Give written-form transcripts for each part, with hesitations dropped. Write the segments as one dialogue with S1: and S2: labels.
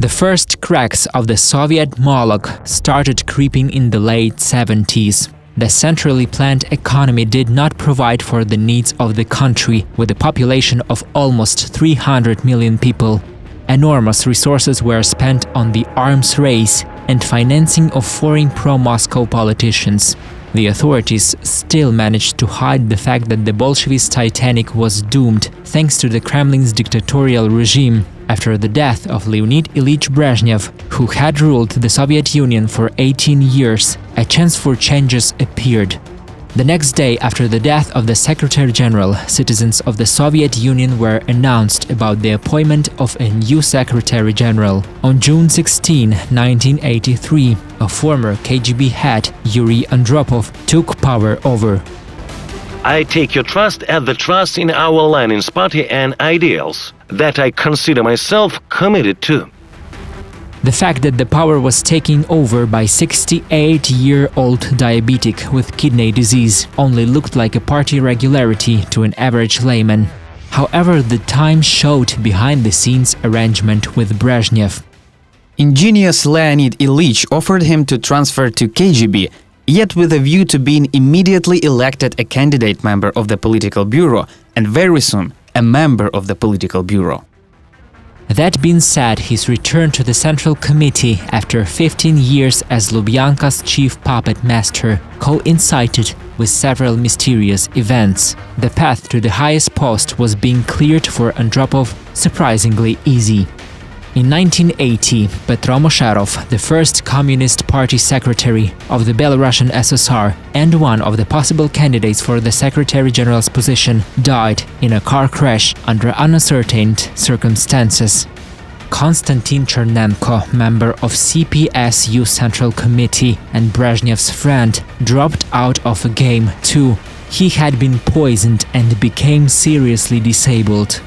S1: The first cracks of the Soviet Moloch started creeping in the late 70s. The centrally planned economy did not provide for the needs of the country, with a population of almost 300 million people. Enormous resources were spent on the arms race and financing of foreign pro-Moscow politicians. The authorities still managed to hide the fact that the Bolsheviks' Titanic was doomed thanks to the Kremlin's dictatorial regime after the death of Leonid Ilyich Brezhnev, who had ruled the Soviet Union for 18 years. A chance for changes appeared. The next day after the death of the Secretary General, citizens of the Soviet Union were announced about the appointment of a new Secretary General. On June 16, 1983, a former KGB head, Yuri Andropov, took power over.
S2: I take your trust as the trust in our Lenin's party and ideals that I consider myself committed to.
S1: The fact that the power was taken over by 68-year-old diabetic with kidney disease only looked like a party regularity to an average layman. However, the Times showed behind-the-scenes arrangement with Brezhnev.
S3: Ingenious Leonid Ilyich offered him to transfer to KGB, yet with a view to being immediately elected a candidate member of the political bureau and very soon a member of the political bureau.
S1: That being said, his return to the Central Committee after 15 years as Lubyanka's chief puppet master coincided with several mysterious events. The path to the highest post was being cleared for Andropov surprisingly easy. In 1980, Petro Mosherov, the first Communist Party secretary of the Belarusian SSR and one of the possible candidates for the Secretary General's position, died in a car crash under unascertained circumstances. Konstantin Chernenko, member of CPSU Central Committee and Brezhnev's friend, dropped out of a game too. He had been poisoned and became seriously disabled.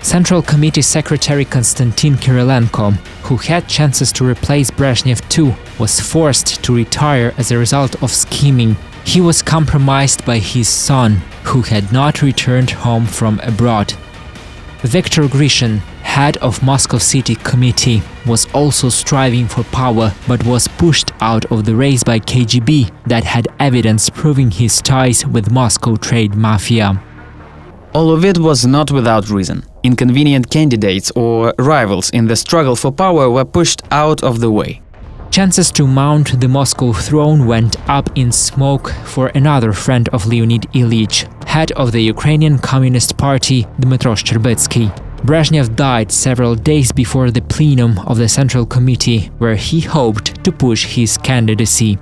S1: Central Committee Secretary Konstantin Kirilenko, who had chances to replace Brezhnev too, was forced to retire as a result of scheming. He was compromised by his son, who had not returned home from abroad. Viktor Grishin, head of Moscow City Committee, was also striving for power but was pushed out of the race by KGB that had evidence proving his ties with Moscow trade mafia.
S3: All of it was not without reason. Inconvenient candidates or rivals in the struggle for power were pushed out of the way.
S1: Chances to mount the Moscow throne went up in smoke for another friend of Leonid Ilyich, head of the Ukrainian Communist Party, Dmytro Shcherbetsky. Brezhnev died several days before the plenum of the Central Committee, where he hoped to push his candidacy.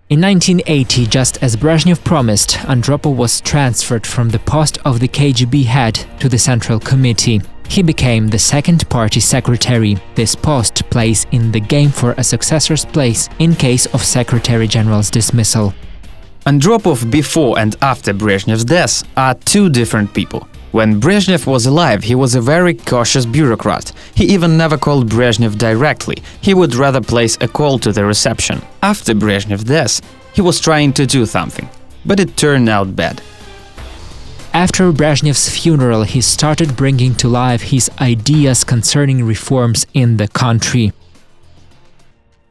S1: In 1980, just as Brezhnev promised, Andropov was transferred from the post of the KGB head to the Central Committee. He became the second party secretary. This post plays in the game for a successor's place in case of Secretary General's dismissal.
S3: Andropov before and after Brezhnev's death are two different people. When Brezhnev was alive, he was a very cautious bureaucrat. He even never called Brezhnev directly, he would rather place a call to the reception. After Brezhnev's death, he was trying to do something, but it turned out bad.
S1: After Brezhnev's funeral, he started bringing to life his ideas concerning reforms in the country.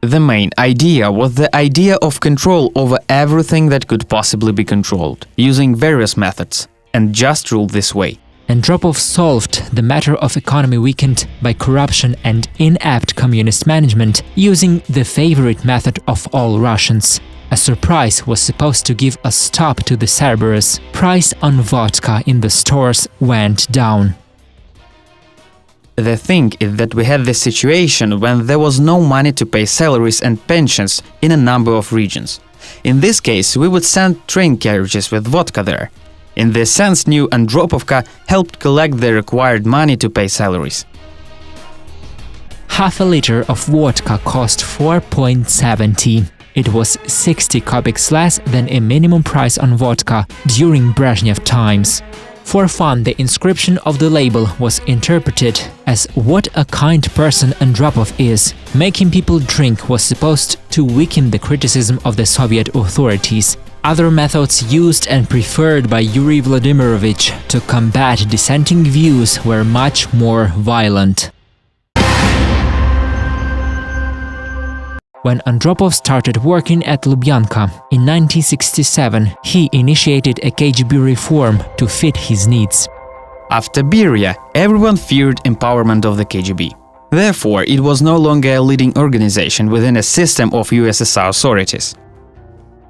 S3: The main idea was the idea of control over everything that could possibly be controlled, using various methods. And just ruled this way.
S1: Andropov solved the matter of economy weakened by corruption and inept communist management using the favorite method of all Russians. A surprise was supposed to give a stop to the Cerberus. Price on vodka in the stores went down.
S3: The thing is that we had this situation when there was no money to pay salaries and pensions in a number of regions. In this case, we would send train carriages with vodka there. In this sense, new Andropovka helped collect the required money to pay salaries.
S1: Half a liter of vodka cost 4.70. It was 60 kopecks less than a minimum price on vodka during Brezhnev times. For fun, the inscription of the label was interpreted as "What a kind person Andropov is." Making people drink was supposed to weaken the criticism of the Soviet authorities. Other methods used and preferred by Yuri Vladimirovich to combat dissenting views were much more violent. When Andropov started working at Lubyanka in 1967, he initiated a KGB reform to fit his needs.
S3: After Beria, everyone feared empowerment of the KGB. Therefore, it was no longer a leading organization within a system of USSR authorities.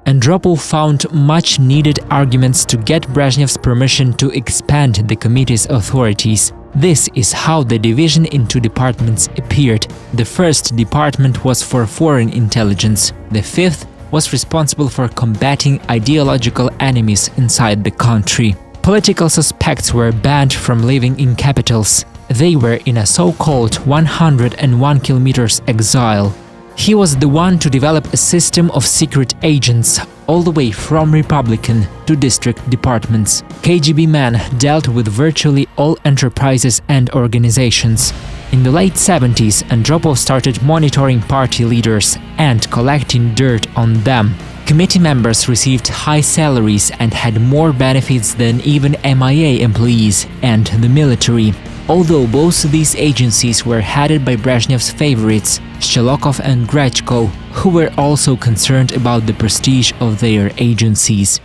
S1: Andropov found much-needed arguments to get Brezhnev's permission to expand the committee's authorities. This is how the division into departments appeared. The first department was for foreign intelligence. The fifth was responsible for combating ideological enemies inside the country. Political suspects were banned from living in capitals. They were in a so-called 101 kilometers exile. He was the one to develop a system of secret agents, all the way from Republican to district departments. KGB men dealt with virtually all enterprises and organizations. In the late 70s, Andropov started monitoring party leaders and collecting dirt on them. Committee members received high salaries and had more benefits than even MIA employees and the military. Although both these agencies were headed by Brezhnev's favorites, Shchelokov and Grechko, who were also concerned about the prestige of their agencies.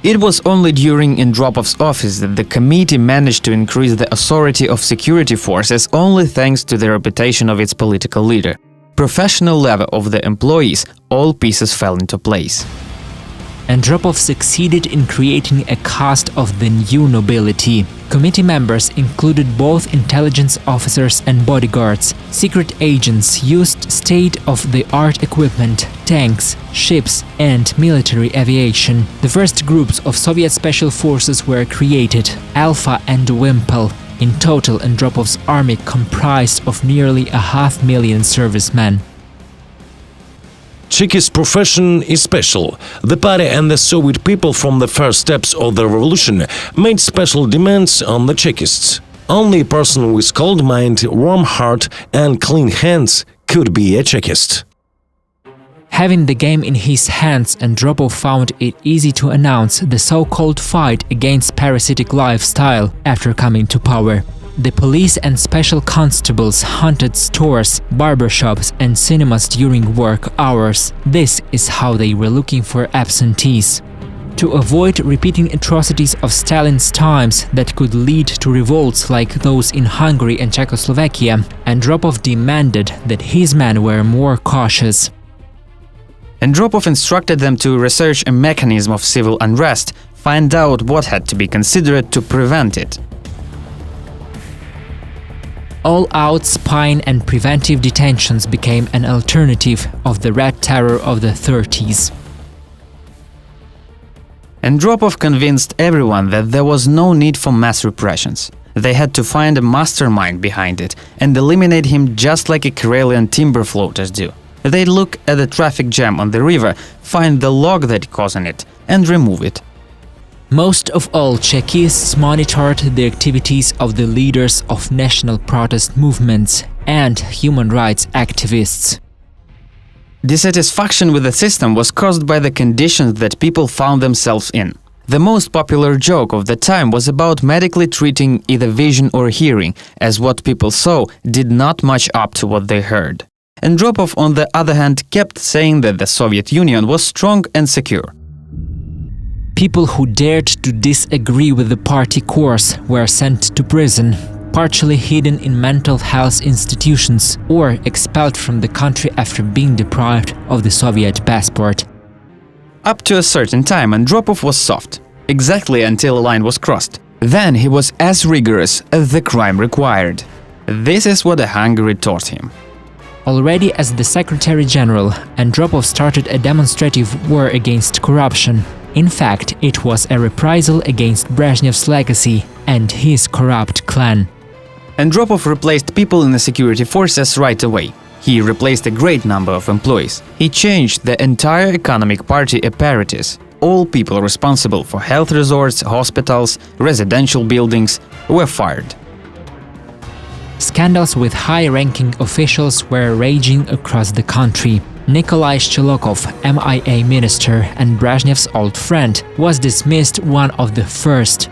S3: It was only during Andropov's office that the committee managed to increase the authority of security forces only thanks to the reputation of its political leader. Professional level of the employees, all pieces fell into place.
S1: Andropov succeeded in creating a caste of the new nobility. Committee members included both intelligence officers and bodyguards. Secret agents used state-of-the-art equipment, tanks, ships, and military aviation. The first groups of Soviet special forces were created, Alpha and Wimpel. In total, Andropov's army comprised of nearly 500,000 servicemen.
S2: Chekist profession is special. The party and the Soviet people from the first steps of the revolution made special demands on the Chekists. Only a person with cold mind, warm heart and clean hands could be a Chekist.
S1: Having the game in his hands, Andropov found it easy to announce the so-called fight against parasitic lifestyle after coming to power. The police and special constables hunted stores, barbershops and cinemas during work hours. This is how they were looking for absentees. To avoid repeating atrocities of Stalin's times that could lead to revolts like those in Hungary and Czechoslovakia, Andropov demanded that his men were more cautious.
S3: Andropov instructed them to research a mechanism of civil unrest, find out what had to be considered to prevent it.
S1: All-out spying and preventive detentions became an alternative of the Red Terror of the 30s.
S3: Andropov convinced everyone that there was no need for mass repressions. They had to find a mastermind behind it and eliminate him just like a Karelian timber floaters do. They'd look at the traffic jam on the river, find the log that caused it, and remove it.
S1: Most of all, Chekists monitored the activities of the leaders of national protest movements and human rights activists.
S3: Dissatisfaction with the system was caused by the conditions that people found themselves in. The most popular joke of the time was about medically treating either vision or hearing, as what people saw did not match up to what they heard. Andropov, on the other hand, kept saying that the Soviet Union was strong and secure.
S1: People who dared to disagree with the party course were sent to prison, partially hidden in mental health institutions, or expelled from the country after being deprived of the Soviet passport.
S3: Up to a certain time, Andropov was soft, exactly until a line was crossed. Then he was as rigorous as the crime required. This is what Hungary taught him.
S1: Already as the Secretary General, Andropov started a demonstrative war against corruption. In fact, it was a reprisal against Brezhnev's legacy and his corrupt clan.
S3: Andropov replaced people in the security forces right away. He replaced a great number of employees. He changed the entire economic party apparatus. All people responsible for health resorts, hospitals, residential buildings were fired.
S1: Scandals with high-ranking officials were raging across the country. Nikolai Shchelokov, MIA minister and Brezhnev's old friend, was dismissed one of the first.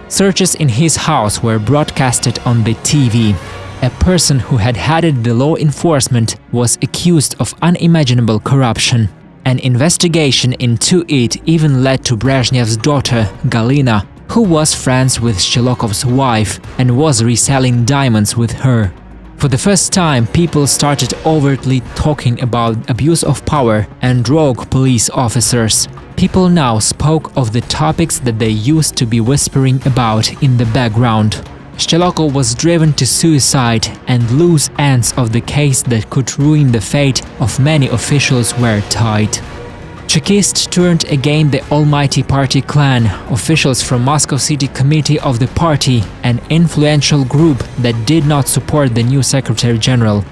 S1: Searches in his house were broadcasted on the TV. A person who had headed the law enforcement was accused of unimaginable corruption. An investigation into it even led to Brezhnev's daughter, Galina, who was friends with Shchelokov's wife and was reselling diamonds with her. For the first time, people started overtly talking about abuse of power and rogue police officers. People now spoke of the topics that they used to be whispering about in the background. Shchelokov was driven to suicide, and loose ends of the case that could ruin the fate of many officials were tied. Chekists turned against the almighty party clan, officials from Moscow City Committee of the party, an influential group that did not support the new Secretary General.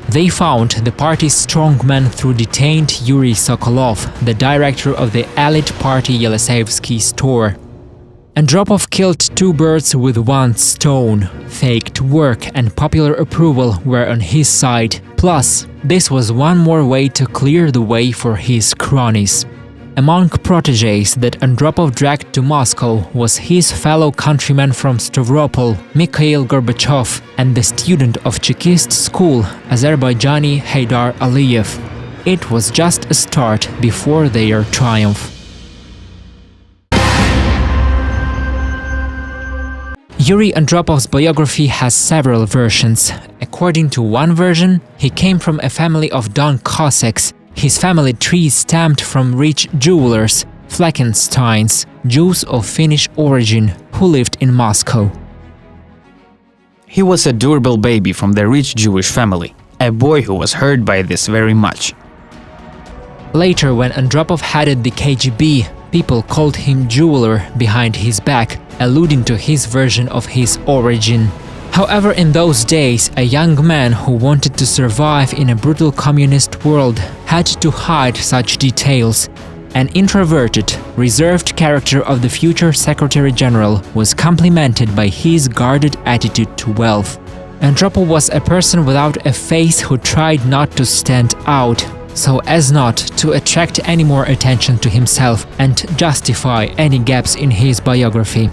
S1: They found the party's strongman through detained Yuri Sokolov, the director of the elite party Yelesevsky store. Andropov killed two birds with one stone. Faked work and popular approval were on his side. Plus, this was one more way to clear the way for his cronies. Among protégés that Andropov dragged to Moscow was his fellow countryman from Stavropol, Mikhail Gorbachev, and the student of Chekist school, Azerbaijani Haydar Aliyev. It was just a start before their triumph. Yuri Andropov's biography has several versions. According to one version, he came from a family of Don Cossacks. His family tree stemmed from rich jewelers, Fleckensteins, Jews of Finnish origin, who lived in Moscow.
S3: He was a durable baby from the rich Jewish family, a boy who was hurt by this very much.
S1: Later, when Andropov headed the KGB, people called him jeweler behind his back, alluding to his version of his origin. However, in those days, a young man who wanted to survive in a brutal communist world had to hide such details. An introverted, reserved character of the future Secretary General was complemented by his guarded attitude to wealth. Andropov was a person without a face who tried not to stand out, so as not to attract any more attention to himself and justify any gaps in his biography.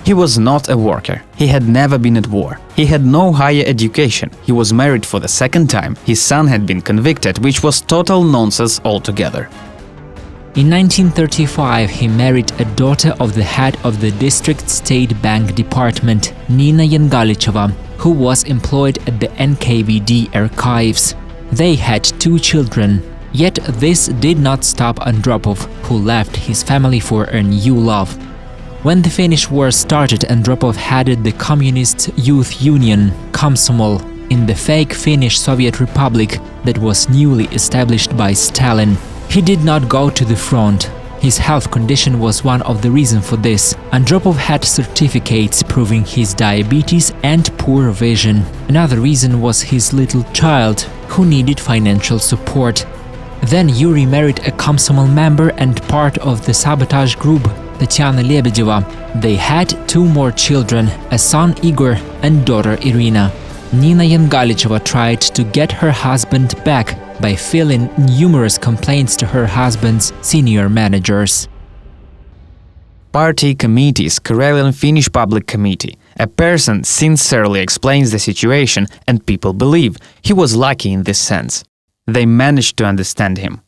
S3: He was not a worker. He had never been at war. He had no higher education. He was married for the second time. His son had been convicted, which was total nonsense altogether.
S1: In 1935, he married a daughter of the head of the District State Bank Department, Nina Yangalicheva, who was employed at the NKVD archives. They had two children. Yet this did not stop Andropov, who left his family for a new love. When the Finnish War started, Andropov headed the Communist Youth Union, Komsomol, in the fake Finnish Soviet Republic that was newly established by Stalin. He did not go to the front. His health condition was one of the reasons for this. Andropov had certificates proving his diabetes and poor vision. Another reason was his little child, who needed financial support. Then Yuri married a Komsomol member and part of the sabotage group, Tatyana Lebedeva. They had two more children, a son Igor and daughter Irina. Nina Yangalicheva tried to get her husband back by filing numerous complaints to her husband's senior managers.
S3: Party committees, Karelian Finnish Public Committee. A person sincerely explains the situation and people believe he was lucky in this sense. They managed to understand him.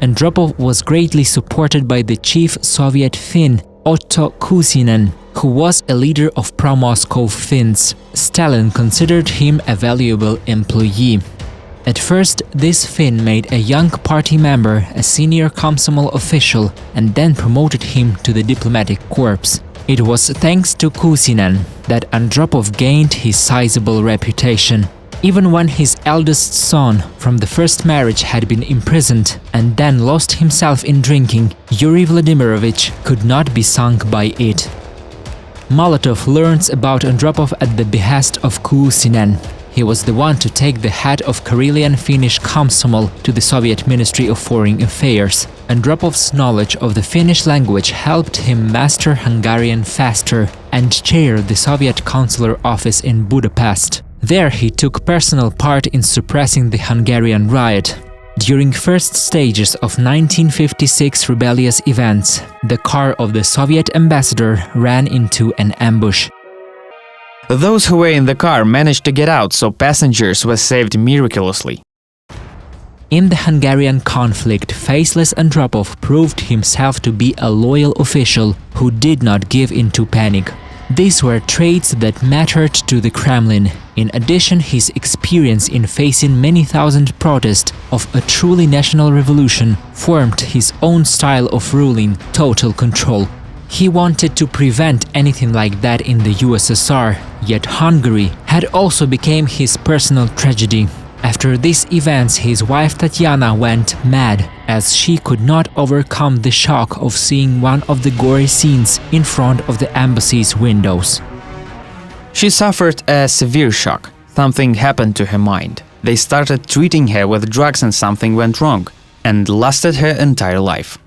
S1: Andropov was greatly supported by the chief Soviet Finn, Otto Kusinen, who was a leader of pro-Moscow Finns. Stalin considered him a valuable employee. At first, this Finn made a young party member a senior Komsomol official and then promoted him to the diplomatic corps. It was thanks to Kusinen that Andropov gained his sizable reputation. Even when his eldest son from the first marriage had been imprisoned and then lost himself in drinking, Yuri Vladimirovich could not be sunk by it. Molotov learns about Andropov at the behest of Kusinen. He was the one to take the head of Karelian Finnish Komsomol to the Soviet Ministry of Foreign Affairs. Andropov's knowledge of the Finnish language helped him master Hungarian faster and chair the Soviet consular office in Budapest. There he took personal part in suppressing the Hungarian riot. During first stages of 1956 rebellious events, the car of the Soviet ambassador ran into an ambush.
S3: Those who were in the car managed to get out, so passengers were saved miraculously.
S1: In the Hungarian conflict, faceless Andropov proved himself to be a loyal official who did not give in to panic. These were traits that mattered to the Kremlin. In addition, his experience in facing many thousand protests of a truly national revolution formed his own style of ruling, total control. He wanted to prevent anything like that in the USSR, yet Hungary had also become his personal tragedy. After these events, his wife Tatiana went mad, as she could not overcome the shock of seeing one of the gory scenes in front of the embassy's windows.
S3: She suffered a severe shock. Something happened to her mind. They started treating her with drugs and something went wrong, and lasted her entire life.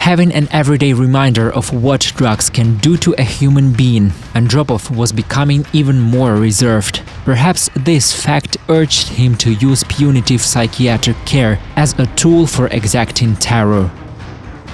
S1: Having an everyday reminder of what drugs can do to a human being, Andropov was becoming even more reserved. Perhaps this fact urged him to use punitive psychiatric care as a tool for exacting terror.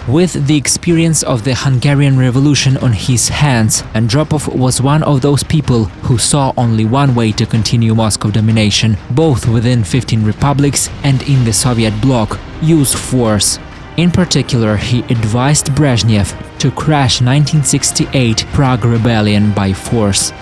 S1: With the experience of the Hungarian Revolution on his hands, Andropov was one of those people who saw only one way to continue Moscow domination, both within 15 republics and in the Soviet bloc: use force. In particular, he advised Brezhnev to crash 1968 Prague Rebellion by force.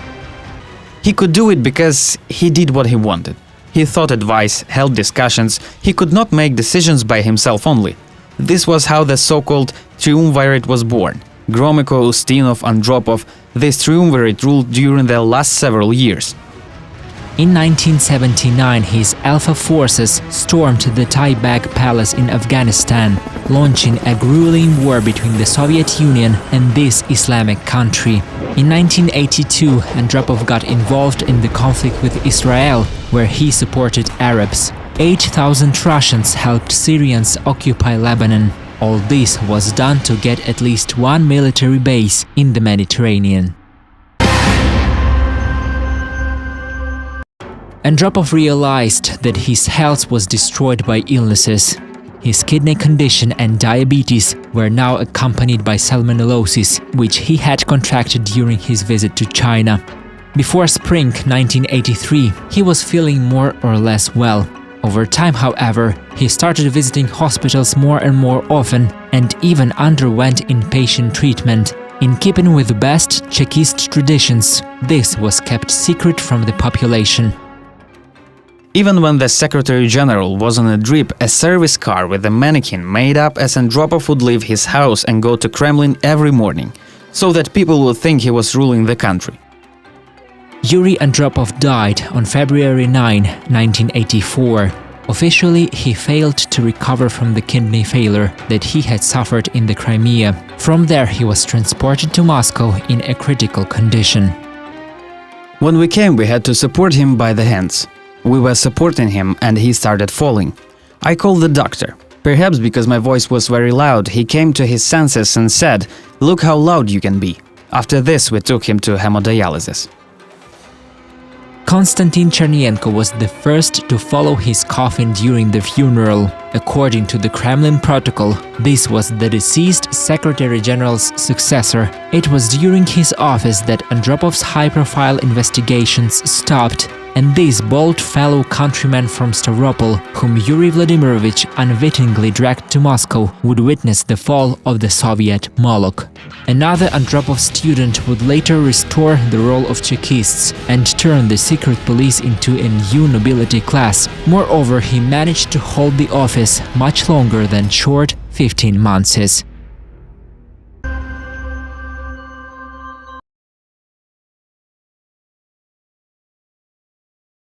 S3: He could do it because he did what he wanted. He sought advice, held discussions, he could not make decisions by himself only. This was how the so-called triumvirate was born. Gromyko, Ustinov, Andropov, this triumvirate ruled during the last several years.
S1: In 1979, his Alpha forces stormed the Taibag Palace in Afghanistan, launching a grueling war between the Soviet Union and this Islamic country. In 1982, Andropov got involved in the conflict with Israel, where he supported Arabs. 8,000 Russians helped Syrians occupy Lebanon. All this was done to get at least one military base in the Mediterranean. Andropov realized that his health was destroyed by illnesses. His kidney condition and diabetes were now accompanied by salmonellosis, which he had contracted during his visit to China. Before spring 1983, he was feeling more or less well. Over time, however, he started visiting hospitals more and more often and even underwent inpatient treatment. In keeping with the best Chekist traditions, this was kept secret from the population.
S3: Even when the Secretary General was on a trip, a service car with a mannequin made up as Andropov would leave his house and go to Kremlin every morning, so that people would think he was ruling the country.
S1: Yuri Andropov died on February 9, 1984. Officially, he failed to recover from the kidney failure that he had suffered in the Crimea. From there, he was transported to Moscow in a critical condition.
S3: When we came, we had to support him by the hands. We were supporting him and he started falling. I called the doctor. Perhaps because my voice was very loud, he came to his senses and said, "Look how loud you can be." After this, we took him to hemodialysis.
S1: Konstantin Chernyenko was the first to follow his coffin during the funeral. According to the Kremlin protocol, this was the deceased Secretary General's successor. It was during his office that Andropov's high-profile investigations stopped, and this bold fellow countryman from Stavropol, whom Yuri Vladimirovich unwittingly dragged to Moscow, would witness the fall of the Soviet Moloch. Another Andropov student would later restore the role of Chekists and turn the secret police into a new nobility class. Moreover, he managed to hold the office much longer than short 15 months.